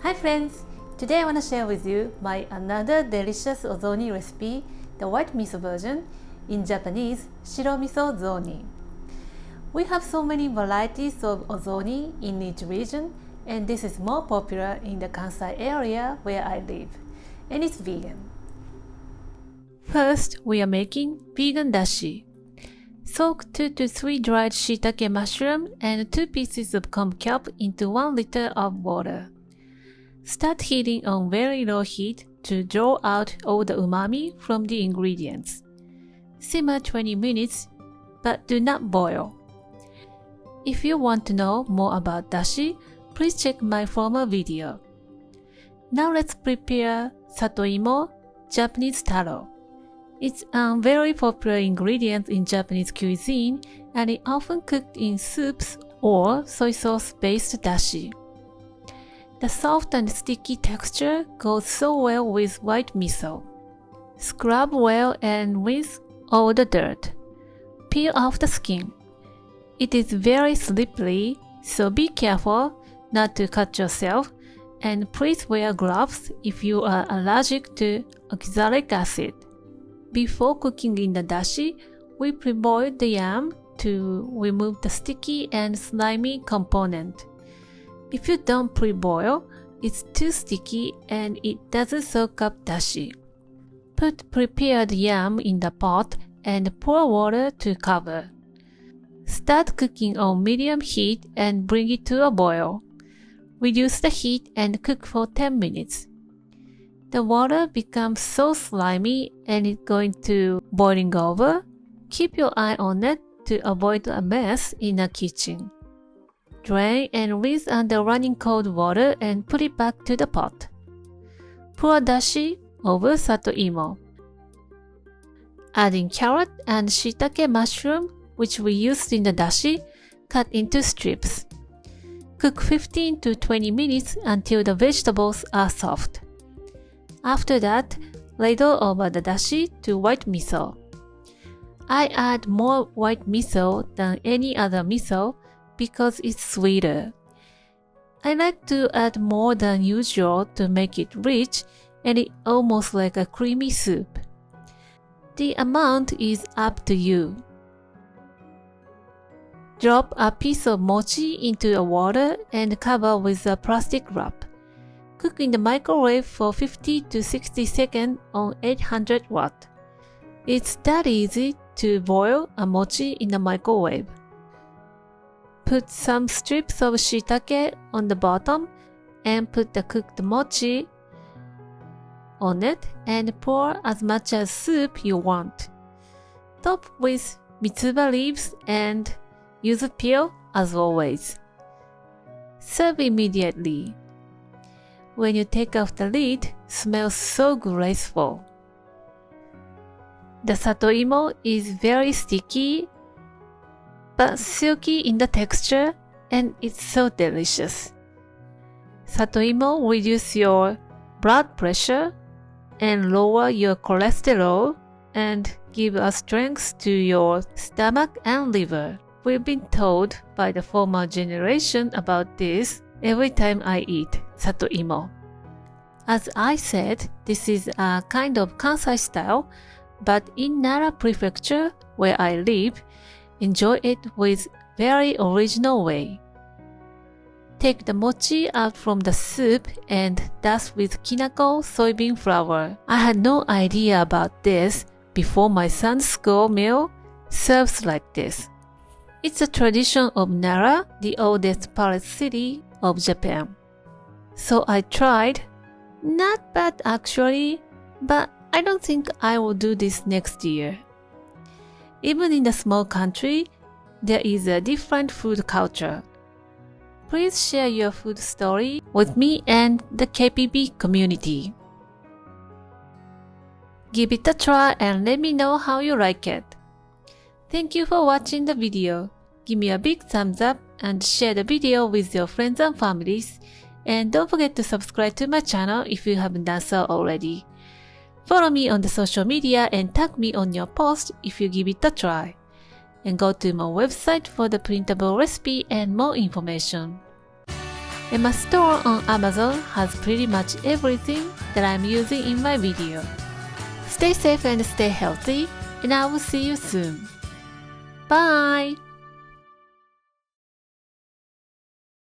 Hi friends! Today I want to share with you my another delicious ozoni recipe, the white miso version, in Japanese, SHIRO MISO ZONI. We have so many varieties of ozoni in each region, and this is more popular in the Kansai area where I live, and it's vegan. First, we are making vegan dashi. Soak 2 to 3 dried shiitake mushroom and 2 pieces of Kombu kelp into 1 liter of water. Start heating on very low heat to draw out all the umami from the ingredients. Simmer 20 minutes, but do not boil. If you want to know more about dashi, please check my former video. Now let's prepare Satoimo, Japanese taro. It's a very popular ingredient in Japanese cuisine, and it's often cooked in soups or soy sauce-based dashi. The soft and sticky texture goes so well with white miso. Scrub well and rinse all the dirt. Peel off the skin. It is very slippery, so be careful not to cut yourself, and please wear gloves if you are allergic to oxalic acid. Before cooking in the dashi, we pre-boil the yam to remove the sticky and slimy component. If you don't pre-boil, it's too sticky and it doesn't soak up dashi. Put prepared yam in the pot and pour water to cover. Start cooking on medium heat and bring it to a boil. Reduce the heat and cook for 10 minutes. The water becomes so slimy and it's going to boiling over. Keep your eye on it to avoid a mess in the kitchen. Drain and rinse under running cold water and put it back to the pot. Pour dashi over Satoimo. Add in carrot and shiitake mushroom, which we used in the dashi, cut into strips. Cook 15 to 20 minutes until the vegetables are soft. After that, ladle over the dashi to white miso. I add more white miso than any other miso because it's sweeter. I like to add more than usual to make it rich and it's almost like a creamy soup. The amount is up to you. Drop a piece of mochi into the water and cover with a plastic wrap. Cook in the microwave for 50 to 60 seconds on 800 watt. It's that easy to boil a mochi in the microwave. Put some strips of shiitake on the bottom and put the cooked mochi on it and pour as much as soup you want. Top with Mitsuba leaves and Yuzu peel as always. Serve immediately. When you take off the lid, smells so graceful. The Satoimo is very sticky but silky in the texture, and it's so delicious. Satoimo reduces your blood pressure and lower your cholesterol and give a strength to your stomach and liver. We've been told by the former generation about this every time I eat Satoimo. As I said, this is a kind of Kansai style, but in Nara Prefecture, where I live, enjoy it with very original way. Take the mochi out from the soup and dust with kinako soybean flour. I had no idea about this before my son's school meal serves like this. It's a tradition of Nara, the oldest palace city of Japan. So I tried. Not bad actually, but I don't think I will do this next year. Even in the small country, there is a different food culture. Please share your food story with me and the KPB community. Give it a try and let me know how you like it. Thank you for watching the video. Give me a big thumbs up and share the video with your friends and families. And don't forget to subscribe to my channel if you haven't done so already. Follow me on the social media and tag me on your post if you give it a try. And go to my website for the printable recipe and more information. and my store on Amazon has pretty much everything that I'm using in my video. Stay safe and stay healthy, and I will see you soon. Bye!